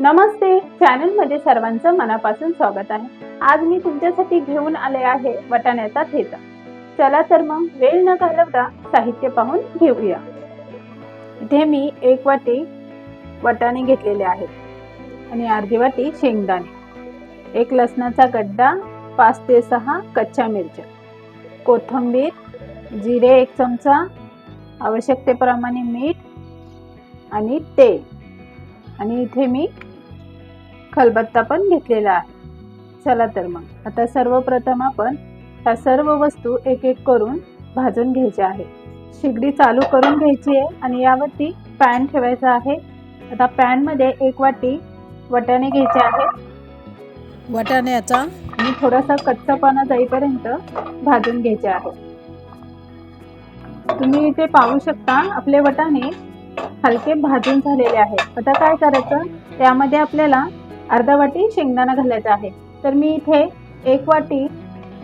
नमस्ते, चॅनलमध्ये सर्वांचं मनापासून स्वागत आहे। आज मी तुमच्यासाठी घेऊन आले आहे वाटाण्याचा ठेचा। चला तर मग वेळ न घालवता साहित्य पाहून घेऊया। इथे मी 1 वाटी वाटाणे घेतलेले आहेत आणि अर्धी वाटी शेंगदाणे, 1 लसणाचा गड्डा, 5 ते 6 कच्च्या मिरच्या, कोथिंबीर, जिरे 1 चमचा, आवश्यकतेप्रमाणे मीठ आणि तेल। आणि इथे मी खलबत्ता पण घेतलेला आहे। चला तर मग आता सर्वप्रथम आपण ह्या सर्व वस्तू एक एक करून भाजून घ्यायच्या आहे। शेगडी चालू करून घ्यायची आहे आणि यावरती पॅन ठेवायचा आहे। आता पॅन मध्ये 1 वाटी वाटाणे घ्यायचे आहे। वाटाण्याचा आणि थोडासा कच्चापणा जाईपर्यंत भाजून घ्यायचे आहे। तुम्ही इथे पाहू शकता आपले वाटाणे हलके भाजून झालेले आहेत। आता काय करायचं, त्यामध्ये आपल्याला अर्धा वाटी शेंगदाणा घालायचा आहे। तर मी इथे 1 वाटी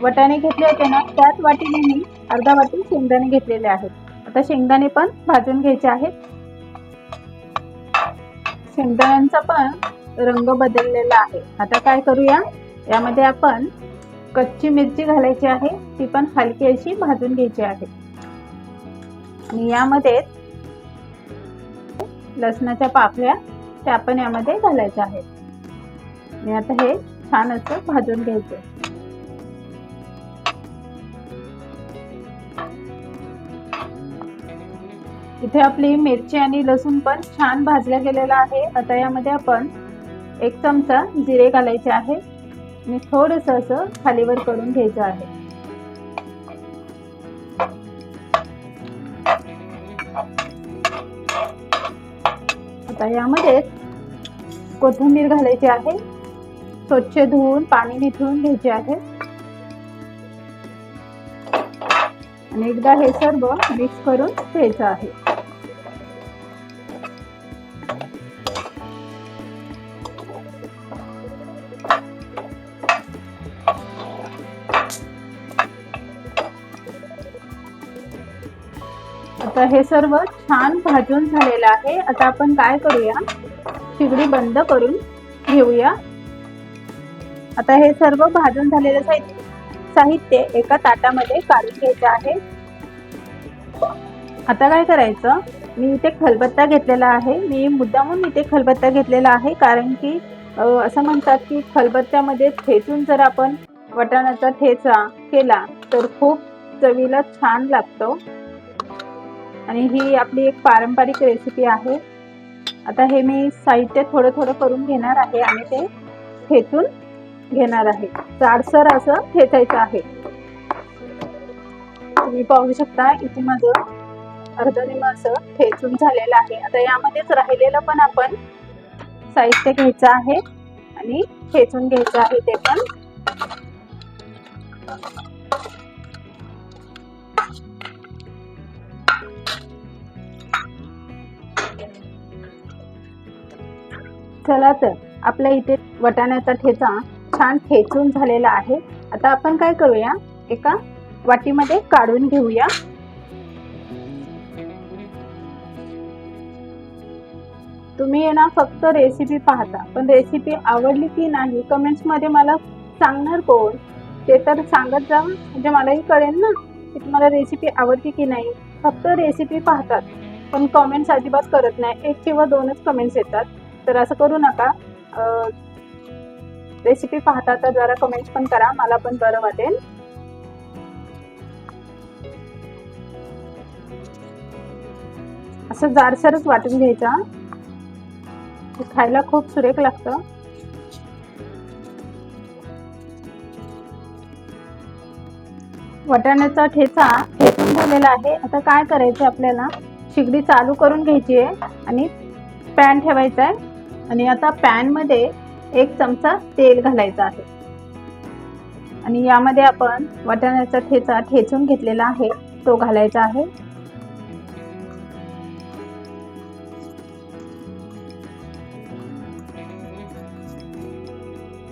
वाटाणे घेतले होते ना, त्याच वाटीने मी अर्धा वाटी शेंगदाणे घेतलेले आहेत। आता शेंगदाणे पण भाजून घ्यायचे आहेत। शेंगदाण्यांचा पण रंग बदललेला आहे। आता काय करूया, यामध्ये आपण कच्ची मिरची घालायची आहे, ती पण हलकी अशी भाजून घ्यायची आहे। आणि यामध्ये लसणाच्या पाकळ्या त्या आपण यामध्ये घालायच्या आहेत आणि आता हे छान असं भाजून घ्यायचं। इथे आपली मिरची आणि लसूण पण छान भाजला गेलेला आहे। आता यामध्ये आपण 1 चमचा जिरे घालायचे आहे आणि थोडंसं असं खालीवर करून घ्यायचं आहे। आता यामध्ये कोथिंबीर घालायची आहे, स्वच्छ धुवून पाणी निथळून घ्यायचे आहे आणि एकदा हे सर्व मिक्स करून घ्यायचं आहे। आता हे सर्व छान भाजून झालेलं आहे। आता आपण काय करूया, शेगडी बंद करून घेऊया। आता हे सर्व भाजून झालेले साहित्य एका ताटामध्ये काढून घ्यायचे आहे। आता काय करायचं, मी इथे खलबत्ता घेतलेला आहे। मी मुद्दामून इथे खलबत्ता घेतलेला आहे कारण की असं म्हणतात की खलबत्त्यामध्ये ठेचून जर आपण वाटाण्याचा ठेचा केला तर खूप चवीला छान लागतो आणि ही आपली एक पारंपरिक रेसिपी आहे। आता हे मी साहित्य थोडं थोडं करून घेणार आहे आणि ते ठेचून घेणार आहे। जाडसर असं ठेचायचं आहे। तुम्ही पाहू शकता इथे माझं अर्ध निम्म असं ठेचून झालेलं आहे। आता यामध्येच राहिलेलं पण आपण साहित्य घ्यायचं आहे आणि ठेचून घ्यायचं आहे ते पण। चला तर आपल्या इथे वाटाण्याचा ठेचा छान ठेचून झालेला आहे। आता आपण काय करूया, एका वाटीमध्ये काढून घेऊया। तुम्ही ना फक्त रेसिपी पाहता, पण रेसिपी आवडली की नाही कमेंट्स मध्ये मला सांगणार कोण, ते तर सांगत जा, म्हणजे मलाही कळेल ना की तुम्हाला रेसिपी आवडली की नाही। फक्त रेसिपी पाहतात पण कमेंट्स अजिबात करत नाही, 1 किंवा 2च कमेंट्स येतात। तर असं करू नका, रेसिपी पाहता तर जरा कमेंट्स पण करा, मला पण बरं वाटेल। असं जाडसरच वाटून घ्यायचा, खायला खूप सुरेख लागतं। वाटाण्याचा ठेचा ठेचून झालेला आहे। आता काय करायचं, आपल्याला शेगडी चालू करून घ्यायची आहे आणि पॅन ठेवायचा आहे आणि आता पॅन मध्ये 1 चमचा तेल घालायचं आहे आणि यामध्ये आपण वाटाण्याचा ठेचा ठेचून घेतलेला आहे तो घालायचा आहे।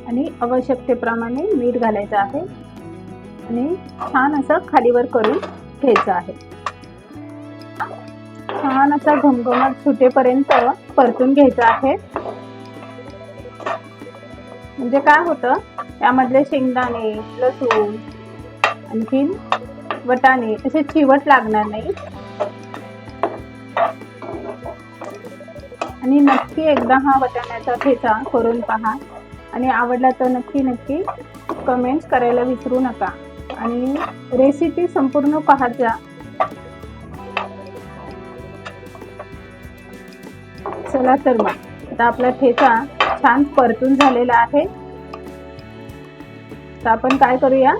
आणि आवश्यकतेप्रमाणे मीठ घालायचं आहे आणि छान असं खालीवर करून घ्यायचं आहे। छान असा घमघमाट सुटेपर्यंत परतून घ्यायचा आहे। म्हणजे काय होतं, त्यामधले शेंगदाणे, लसूण, आणखीन वटाणे असे चिवट लागणार नाही. आणि नक्की एकदा हा वटाण्याचा ठेचा करून पहा आणि आवडला तर नक्की कमेंट्स करायला विसरू नका आणि रेसिपी संपूर्ण पाहत जा. चला तर मग आता आपला ठेचा छान परतून झालेला आहे. तर आपण काय करूया,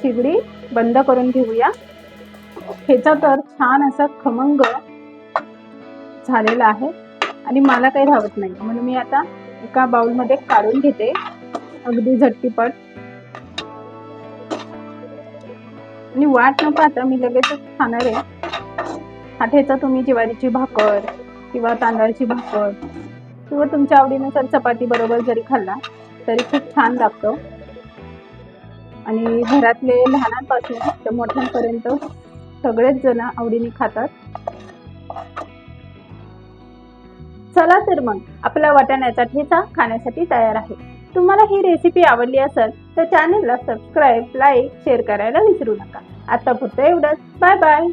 शिगडी बंद करून घेऊया. ठेचा तर छान असा खमंग झालेला आहे आणि मला काही राहत नाही, म्हणून मी आता एका बाउलमध्ये काढून घेते अगदी झटकीपट. आणि वाट न पाहता मी लगेचच खाणार आहे. हा ठेचा तुम्ही ज्वारीची भाकर किंवा तांदळाची भाकर किंवा तुमच्या आवडीनुसार चपाती बरोबर जरी खाल्ला तरी खूप छान लागतो. आणि घरातले लहानांपासून ते मोठ्यांपर्यंत सगळेच जण आवडीने खातात. चला तर मग आपला वाटाण्याचा ठेचा खाण्यासाठी तयार आहे. तुम्हाला ही रेसिपी आवडली असेल तर चॅनलला सबस्क्राईब, लाईक, शेअर करायला विसरू नका. आता पुरतं एवढंच. Bye bye.